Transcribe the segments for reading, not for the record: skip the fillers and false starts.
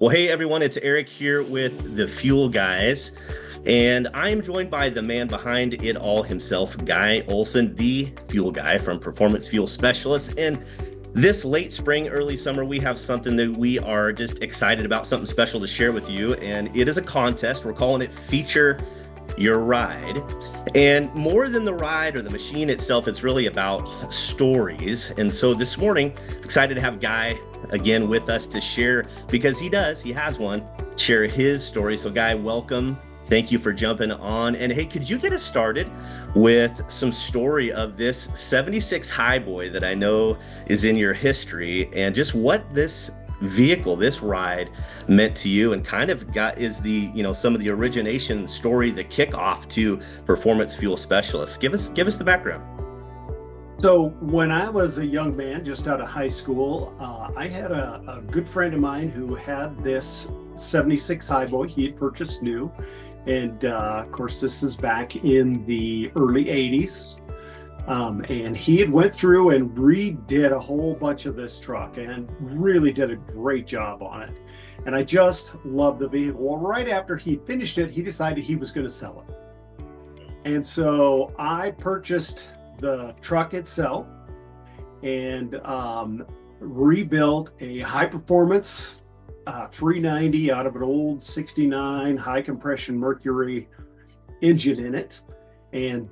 Well, hey everyone, it's Eric here with the Fuel Guys, and I'm joined by the man behind it all himself, Guy Olson, the Fuel Guy from Performance Fuel Specialists. And this late spring, early summer, we have something that we are just excited about, something special to share with you, and it is a contest. We're calling it Feature Your Ride. And more than the ride or the machine itself, it's really about stories. And so this morning, excited to have Guy again with us to share, because he has one, share his story. So Guy, welcome. Thank you for jumping on. And hey, could you get us started with some story of this 76 Highboy that I know is in your history, and just what this vehicle, this ride meant to you, and kind of is the, some of the origination story, the kickoff to Performance Fuel Specialists. Give us the background. So when I was a young man, just out of high school, I had a good friend of mine who had this 76 Highboy. He had purchased new. And of course, this is back in the early 80s. And he had went through and redid a whole bunch of this truck and really did a great job on it. And I just loved the vehicle. Well, right after he finished it, he decided he was going to sell it. And so I purchased the truck itself and rebuilt a high performance 390 out of an old 69 high compression Mercury engine in it. And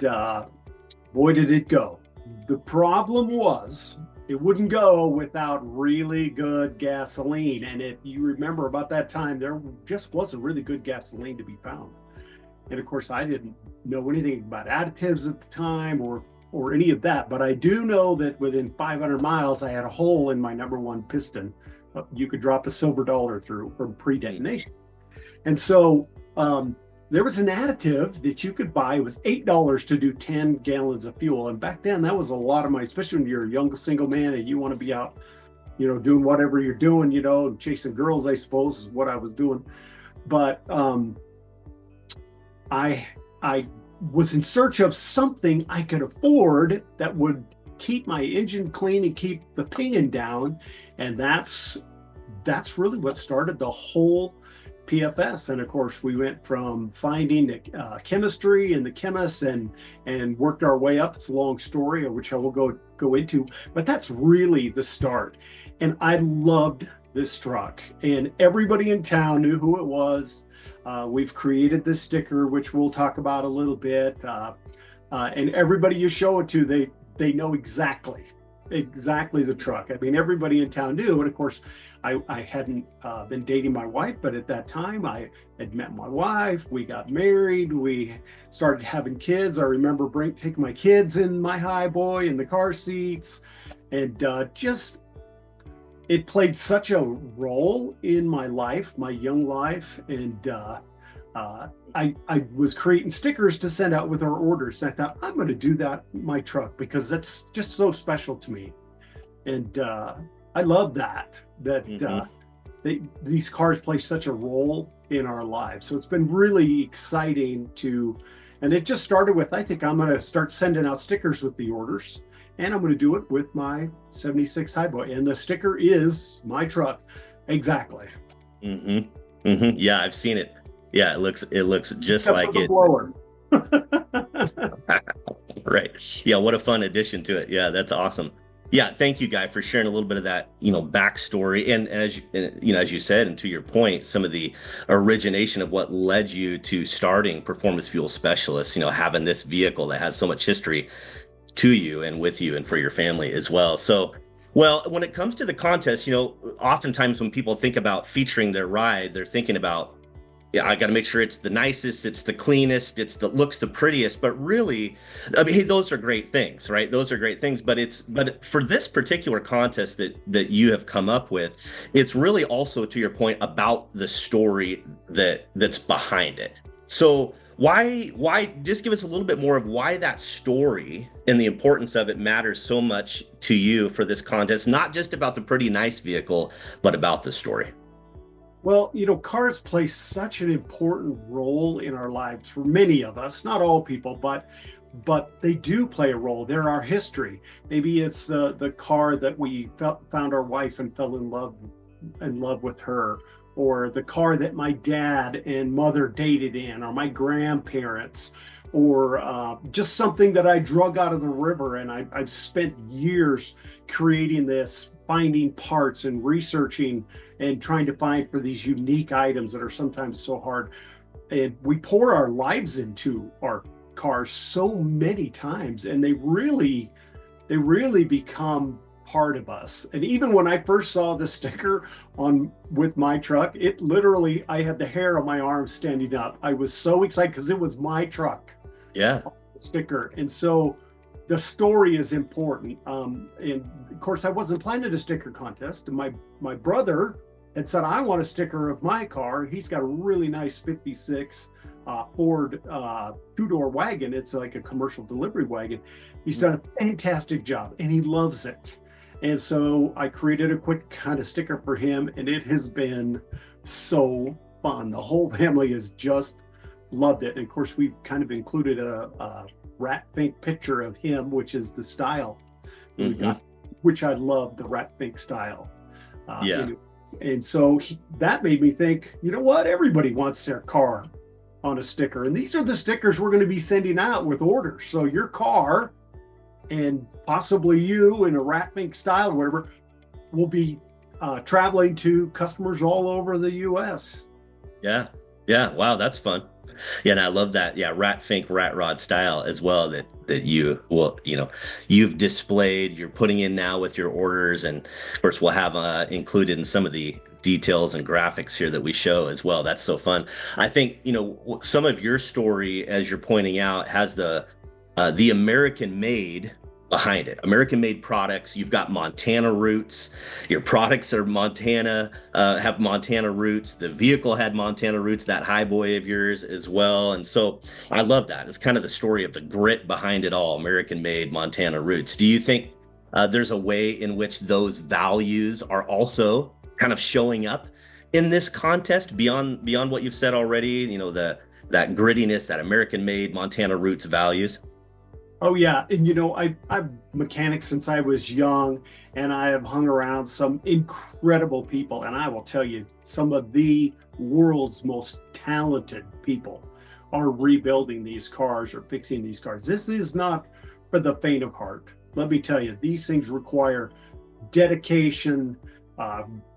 boy, did it go. The problem was it wouldn't go without really good gasoline. And if you remember, about that time, there just wasn't really good gasoline to be found. And of course, I didn't know anything about additives at the time or any of that, but I do know that within 500 miles, I had a hole in my number one piston. You could drop a silver dollar through from pre-detonation. And so there was an additive that you could buy. It was $8 to do 10 gallons of fuel. And back then, that was a lot of money, especially when you're a young single man and you want to be out, doing whatever you're doing, chasing girls, I suppose, is what I was doing. But I was in search of something I could afford that would keep my engine clean and keep the pinging down. And that's really what started the whole PFS. And of course, we went from finding the chemistry and the chemists and worked our way up. It's a long story, which I will go into, but that's really the start. And I loved this truck, and everybody in town knew who it was. We've created this sticker, which we'll talk about a little bit. And everybody you show it to, they know exactly the truck. I mean, everybody in town knew. And of course, I hadn't been dating my wife, but at that time I had met my wife. We got married. We started having kids. I remember taking my kids in my Highboy in the car seats, and it played such a role in my life, my young life. And I was creating stickers to send out with our orders. And I thought, I'm going to do that in my truck because that's just so special to me. And I love that these cars play such a role in our lives. So it's been really exciting and it just started with, I think I'm going to start sending out stickers with the orders. And I'm going to do it with my 76 Highboy. And the sticker is my truck. Exactly. Mm-hmm. Mm-hmm. Yeah, I've seen it. Yeah, it looks just Except like for the it. blower. Right. Yeah, what a fun addition to it. Yeah, that's awesome. Yeah, thank you, Guy, for sharing a little bit of that, backstory. And as you said, and to your point, some of the origination of what led you to starting Performance Fuel Specialists, having this vehicle that has so much history to you and with you and for your family as well. So, well, when it comes to the contest, oftentimes when people think about featuring their ride, they're thinking about, I got to make sure it's the nicest, it's the cleanest, looks the prettiest. But really, I mean, hey, those are great things, right? Those are great things. But for this particular contest that you have come up with, it's really also, to your point, about the story that's behind it. So why just give us a little bit more of why that story and the importance of it matters so much to you for this contest, not just about the pretty nice vehicle, but about the story. Well, cars play such an important role in our lives for many of us, not all people, but they do play a role. They're our history. Maybe it's the car that we found our wife and fell in love with her, or the car that my dad and mother dated in, or my grandparents, or just something that I drug out of the river. And I've spent years creating this, finding parts and researching and trying to find for these unique items that are sometimes so hard. And we pour our lives into our cars so many times, and they really become part of us. And even when I first saw the sticker on with my truck, it literally, I had the hair on my arm standing up. I was so excited because it was my truck Yeah. sticker. And so the story is important. And of course, I wasn't planning a sticker contest. And my brother had said, I want a sticker of my car. He's got a really nice 56 Ford two-door wagon. It's like a commercial delivery wagon. He's done a fantastic job and he loves it. And so I created a quick kind of sticker for him, and it has been so fun. The whole family has just loved it. And of course, we've kind of included a rat fink picture of him, which is the style we got, which I love, the rat fink style. Yeah. And so that made me think, you know what? Everybody wants their car on a sticker. And these are the stickers we're going to be sending out with orders. So your car, and possibly you in a rat fink style or whatever, will be traveling to customers all over the US. Yeah. Yeah. Wow, that's fun. Yeah, and I love that. Yeah, rat fink, rat rod style as well. That you will, you've displayed. You're putting in now with your orders, and of course, we'll have included in some of the details and graphics here that we show as well. That's so fun. I think some of your story, as you're pointing out, has the American made behind it. American made products. You've got Montana roots. Your products are Montana, have Montana roots. The vehicle had Montana roots, that highboy of yours as well. And so I love that. It's kind of the story of the grit behind it all. American made, Montana roots. Do you think there's a way in which those values are also kind of showing up in this contest beyond what you've said already? That grittiness, that American made, Montana roots values. Oh yeah, and I've mechanic since I was young, and I have hung around some incredible people, and I will tell you, some of the world's most talented people are rebuilding these cars or fixing these cars. This is not for the faint of heart. Let me tell you, these things require dedication,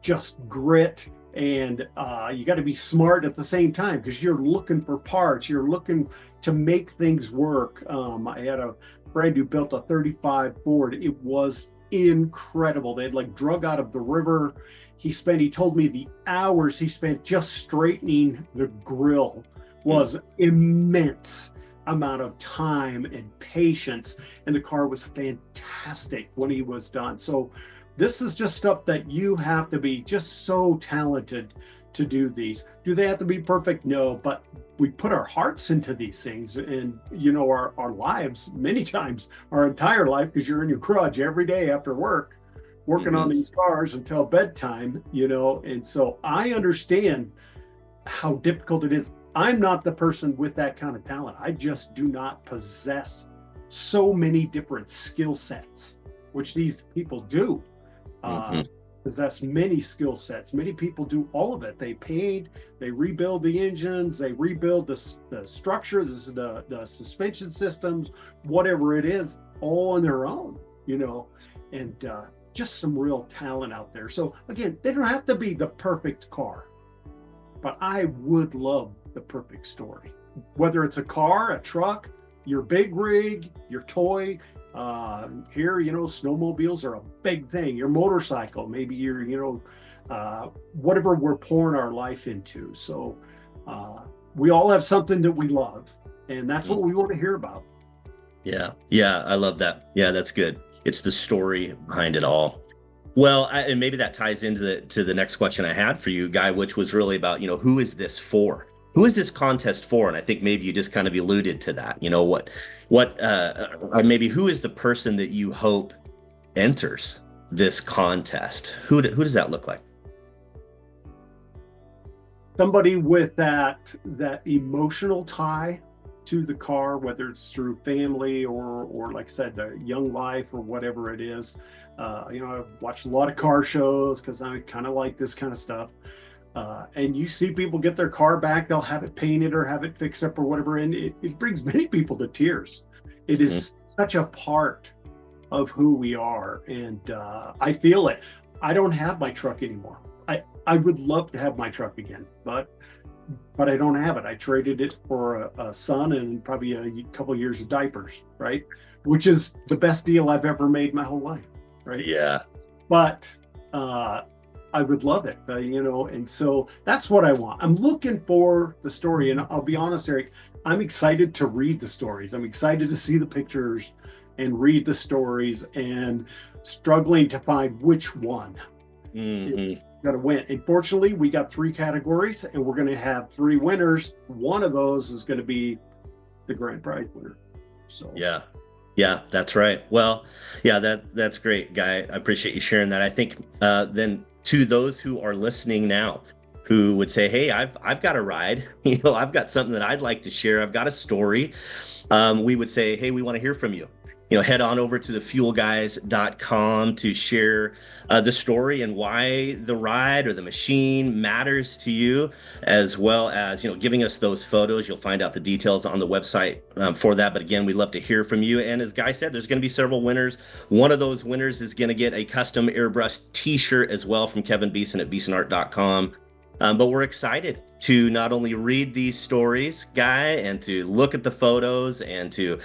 just grit, and you got to be smart at the same time, because you're looking for parts, you're looking to make things work. I had a friend who built a 35 Ford. It was incredible. They had like drug out of the river. He told me the hours he spent just straightening the grill was immense amount of time and patience, and the car was fantastic when he was done. So this is just stuff that you have to be just so talented to do these. Do they have to be perfect? No, but we put our hearts into these things, and our lives, many times our entire life, because you're in your garage every day after work working on these cars until bedtime, and so I understand how difficult it is. I'm not the person with that kind of talent. I just do not possess so many different skill sets, which these people do. Possess many skill sets. Many people do all of it. They paint, they rebuild the engines, they rebuild the structure, the suspension systems, whatever it is, all on their own, and just some real talent out there. So again, they don't have to be the perfect car, but I would love the perfect story. Whether it's a car, a truck, your big rig, your toy. Here, snowmobiles are a big thing. Your motorcycle, maybe your, whatever we're pouring our life into. So we all have something that we love, and that's what we want to hear about. Yeah. Yeah. I love that. Yeah, that's good. It's the story behind it all. Well, and maybe that ties into the next question I had for you, Guy, which was really about, who is this for? Who is this contest for? And I think maybe you just kind of alluded to that. Or maybe who is the person that you hope enters this contest? Who does that look like? Somebody with that emotional tie to the car, whether it's through family or like I said, the young life or whatever it is. I've watched a lot of car shows because I kind of like this kind of stuff. And you see people get their car back, they'll have it painted or have it fixed up or whatever, and it brings many people to tears. It Mhm. is such a part of who we are, and I feel it. I don't have my truck anymore. I would love to have my truck again, but I don't have it. I traded it for a son and probably a couple years of diapers, right? Which is the best deal I've ever made my whole life, right? Yeah. But uh, I would love it, and so that's what I want. I'm looking for the story, and I'll be honest, Eric, I'm excited to read the stories. I'm excited to see the pictures and read the stories, and struggling to find which one is Hmm. going to win. Unfortunately, we got three categories, and we're going to have three winners. One of those is going to be the grand prize winner. So, Yeah. Yeah, that's right. Well, yeah, that's great, Guy. I appreciate you sharing that. I think then to those who are listening now, who would say, "Hey, I've got a ride. I've got something that I'd like to share. I've got a story." We would say, "Hey, we want to hear from you. Head on over to thefuelguys.com to share the story and why the ride or the machine matters to you, as well as giving us those photos. You'll find out the details on the website for that. But again, we'd love to hear from you. And as Guy said, there's going to be several winners. One of those winners is going to get a custom airbrushed T-shirt as well from Kevin Beeson at beesonart.com. But we're excited to not only read these stories, Guy, and to look at the photos and to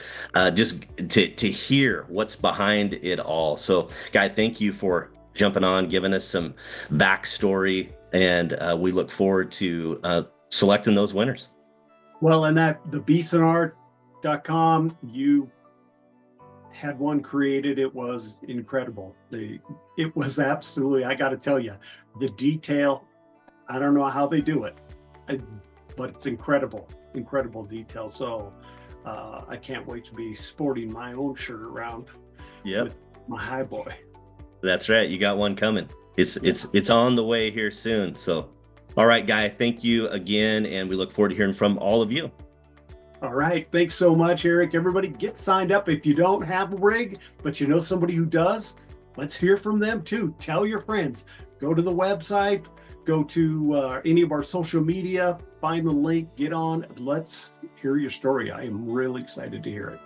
just to hear what's behind it all. So, Guy, thank you for jumping on, giving us some backstory, and we look forward to selecting those winners. well, and that the beesonart.com, you had one created. It was incredible. It was absolutely, I got to tell you, the detail. I don't know how they do it, but it's incredible detail. So I can't wait to be sporting my own shirt around Yep, with my high boy. that's right. You got one coming. It's on the way here soon. So, all right, Guy, thank you again, and we look forward to hearing from all of you. All right. Thanks so much, Eric. Everybody get signed up. If you don't have a rig, but you know somebody who does, let's hear from them too. Tell your friends. Go to the website, go to any of our social media, find the link, get on. Let's hear your story. I am really excited to hear it.